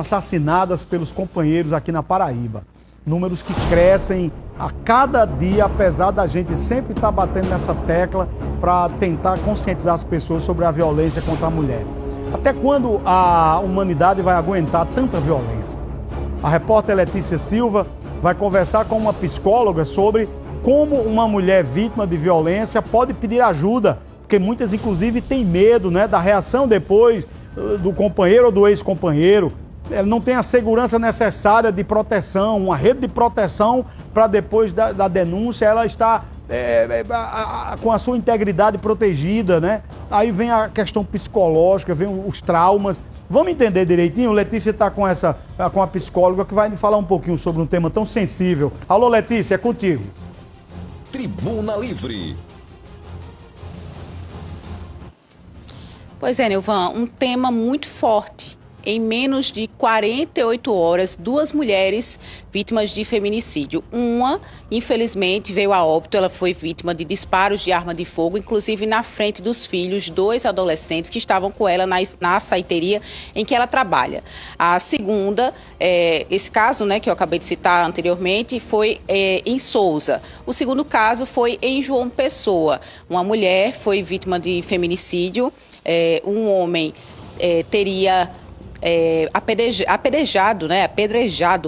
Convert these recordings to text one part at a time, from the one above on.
assassinadas pelos companheiros aqui na Paraíba. Números que crescem a cada dia, apesar da gente sempre estar batendo nessa tecla para tentar conscientizar as pessoas sobre a violência contra a mulher. Até quando a humanidade vai aguentar tanta violência? A repórter Letícia Silva vai conversar com uma psicóloga sobre como uma mulher vítima de violência pode pedir ajuda, porque muitas, inclusive, têm medo, né, da reação depois do companheiro ou do ex-companheiro. Ela não tem a segurança necessária de proteção, uma rede de proteção para depois da denúncia ela estar com a sua integridade protegida, né? Aí vem a questão psicológica, vem os traumas. Vamos entender direitinho? Letícia está com a psicóloga que vai falar um pouquinho sobre um tema tão sensível. Alô, Letícia, é contigo. Tribuna Livre. Pois é, Nilvan, um tema muito forte. Em menos de 48 horas, 2 mulheres vítimas de feminicídio. Uma, infelizmente, veio a óbito, ela foi vítima de disparos de arma de fogo, inclusive na frente dos filhos, 2 adolescentes que estavam com ela na açaiteria em que ela trabalha. A segunda, esse caso, né, que eu acabei de citar anteriormente, foi em Souza. O segundo caso foi em João Pessoa. Uma mulher foi vítima de feminicídio, um homem teria apedrejado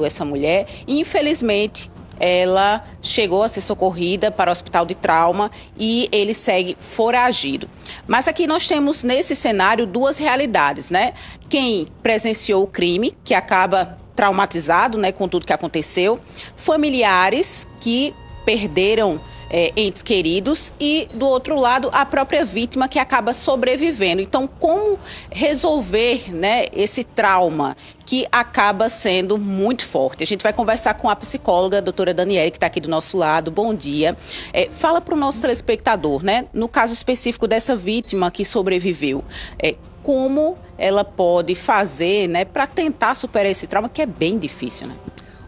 essa mulher e, infelizmente, ela chegou a ser socorrida para o hospital de trauma e ele segue foragido. Mas aqui nós temos, nesse cenário, 2 realidades, né? Quem presenciou o crime, que acaba traumatizado, né, com tudo que aconteceu, familiares que perderam entes queridos e, do outro lado, a própria vítima que acaba sobrevivendo. Então, como resolver, né, esse trauma que acaba sendo muito forte? A gente vai conversar com a psicóloga, a doutora Daniele, que está aqui do nosso lado. Bom dia. Fala para o nosso telespectador, né, no caso específico dessa vítima que sobreviveu, como ela pode fazer, né, para tentar superar esse trauma, que é bem difícil, né?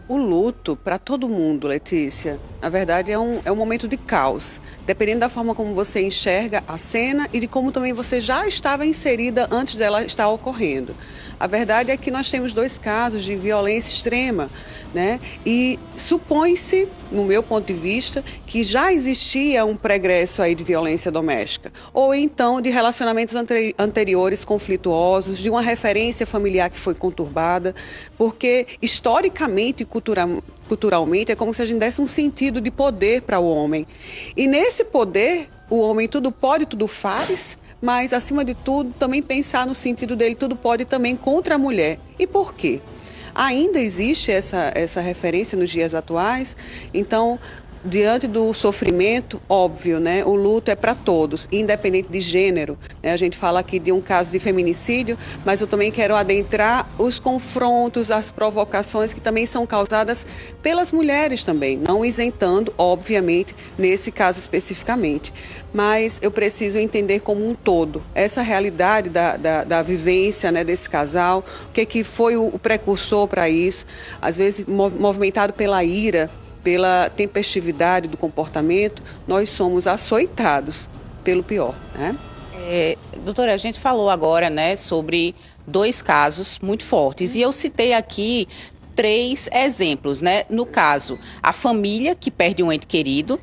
O luto, para todo mundo, Letícia, na verdade é um momento de caos, dependendo da forma como você enxerga a cena e de como também você já estava inserida antes dela estar ocorrendo. A verdade é que nós temos 2 casos de violência extrema, né? E supõe-se, no meu ponto de vista, que já existia um pregresso aí de violência doméstica, ou então de relacionamentos anteriores conflituosos, de uma referência familiar que foi conturbada, porque historicamente e culturalmente é como se a gente desse um sentido de poder para o homem. E nesse poder, o homem tudo pode, tudo faz, mas, acima de tudo, também pensar no sentido dele tudo pode também contra a mulher. E por quê? Ainda existe essa referência nos dias atuais, então, diante do sofrimento, óbvio, né? O luto é para todos, independente de gênero, né? A gente fala aqui de um caso de feminicídio, mas eu também quero adentrar os confrontos, as provocações que também são causadas pelas mulheres também, não isentando, obviamente, nesse caso especificamente. Mas eu preciso entender como um todo essa realidade da vivência, né, desse casal, o que foi o precursor para isso, às vezes movimentado pela ira, pela tempestividade do comportamento, nós somos açoitados pelo pior, né? Doutora, a gente falou agora, né, sobre 2 casos muito fortes e eu citei aqui 3 exemplos, né? No caso, a família que perde um ente querido,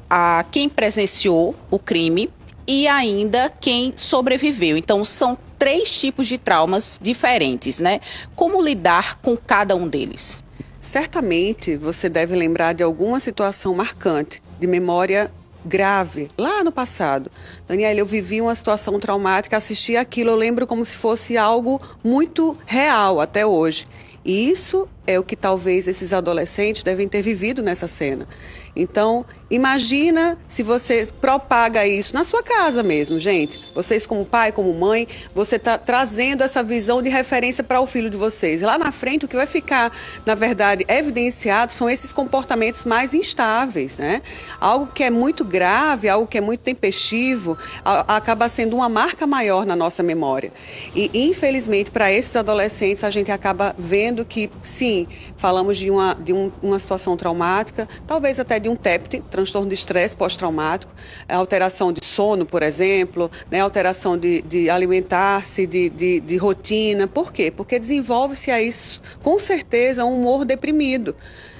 a quem presenciou o crime e ainda quem sobreviveu. Então, são 3 tipos de traumas diferentes, né? Como lidar com cada um deles? Certamente você deve lembrar de alguma situação marcante, de memória grave, lá no passado. Daniela, eu vivi uma situação traumática, assisti aquilo, eu lembro como se fosse algo muito real até hoje. E isso é o que talvez esses adolescentes devem ter vivido nessa cena. Então, imagina se você propaga isso na sua casa mesmo, gente. Vocês como pai, como mãe, você está trazendo essa visão de referência para o filho de vocês. E lá na frente, o que vai ficar, na verdade, evidenciado são esses comportamentos mais instáveis, né? Algo que é muito grave, algo que é muito tempestivo, acaba sendo uma marca maior na nossa memória. E, infelizmente, para esses adolescentes, a gente acaba vendo que, sim, sim, falamos de uma situação traumática, talvez até de um TEPT, transtorno de estresse pós-traumático, alteração de sono, por exemplo, né, alteração de alimentar-se, de rotina. Por quê? Porque desenvolve-se a isso, com certeza, um humor deprimido.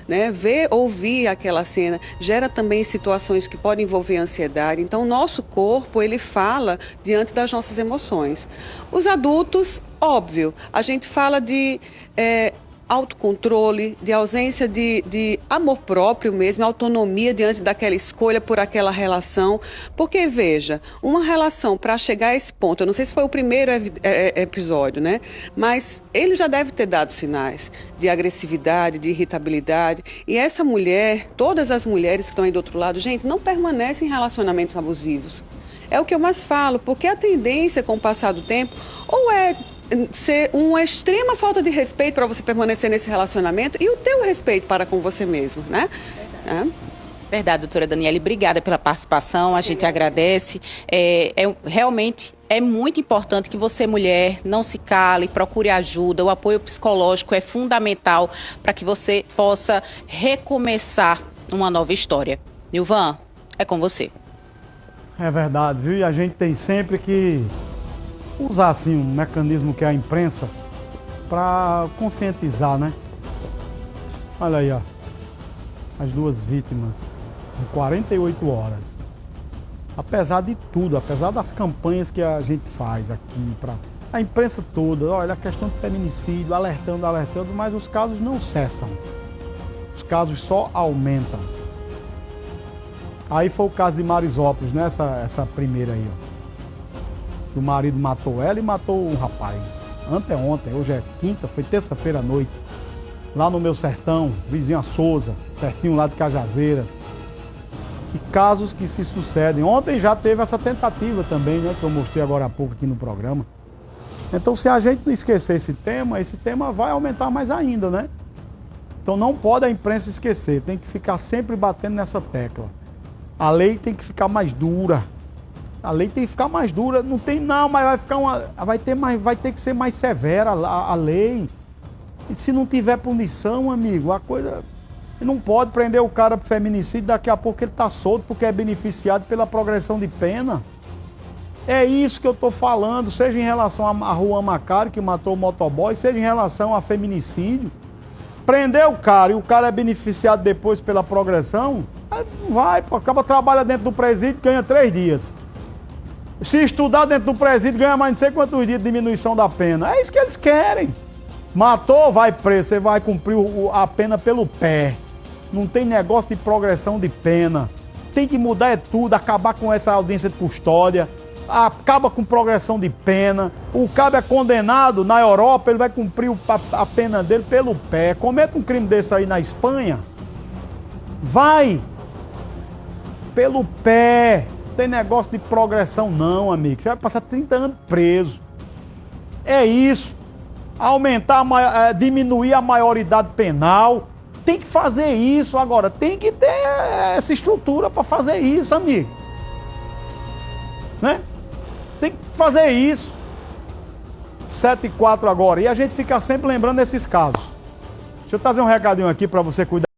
Né? Ver, ouvir aquela cena gera também situações que podem envolver ansiedade. Então, o nosso corpo, ele fala diante das nossas emoções. Os adultos, óbvio, a gente fala de autocontrole, de ausência de amor próprio mesmo, autonomia diante daquela escolha por aquela relação. Porque, veja, uma relação para chegar a esse ponto, eu não sei se foi o primeiro episódio, né? Mas ele já deve ter dado sinais de agressividade, de irritabilidade. E essa mulher, todas as mulheres que estão aí do outro lado, gente, não permanecem em relacionamentos abusivos. É o que eu mais falo, porque a tendência com o passar do tempo, ou é ser uma extrema falta de respeito para você permanecer nesse relacionamento e o teu respeito para com você mesmo, né? Verdade, doutora Daniele, obrigada pela participação, a gente agradece. Realmente é muito importante que você, mulher, não se cale, procure ajuda, o apoio psicológico é fundamental para que você possa recomeçar uma nova história. Nilvan, é com você. É verdade, viu? E a gente tem sempre que usar assim um mecanismo que é a imprensa para conscientizar, né? Olha aí, ó, as duas vítimas em 48 horas. Apesar de tudo, apesar das campanhas que a gente faz aqui para a imprensa toda, olha, a questão de feminicídio, alertando, mas os casos não cessam. Os casos só aumentam. Aí foi o caso de Marisópolis, né? Essa primeira aí, ó. O marido matou ela e matou um rapaz. Ontem, hoje é quinta, foi terça-feira à noite. Lá no meu sertão, vizinho a Souza, pertinho lá de Cajazeiras. E casos que se sucedem. Ontem já teve essa tentativa também, né? Que eu mostrei agora há pouco aqui no programa. Então, se a gente não esquecer esse tema vai aumentar mais ainda, né? Então não pode a imprensa esquecer, tem que ficar sempre batendo nessa tecla. A lei tem que ficar mais dura. A lei tem que ficar mais dura, não tem não, mas vai ter que ser mais severa a lei. E se não tiver punição, amigo, a coisa não pode prender o cara por feminicídio, daqui a pouco ele tá solto porque é beneficiado pela progressão de pena. É isso que eu tô falando, seja em relação a Juan Macário, que matou o motoboy, seja em relação a feminicídio. Prender o cara e o cara é beneficiado depois pela progressão, vai, pô, acaba trabalha dentro do presídio, ganha 3 dias. Se estudar dentro do presídio, ganha mais não sei quantos dias de diminuição da pena. É isso que eles querem. Matou, vai preso, você vai cumprir a pena pelo pé. Não tem negócio de progressão de pena. Tem que mudar tudo, acabar com essa audiência de custódia, acaba com progressão de pena. O cabo é condenado na Europa, ele vai cumprir a pena dele pelo pé. Cometa um crime desse aí na Espanha, vai pelo pé. Não tem negócio de progressão não, amigo. Você vai passar 30 anos preso. É isso. Aumentar, diminuir a maioridade penal. Tem que fazer isso agora. Tem que ter essa estrutura para fazer isso, amigo. Né? Tem que fazer isso. 7h04 agora. E a gente fica sempre lembrando desses casos. Deixa eu trazer um recadinho aqui para você cuidar.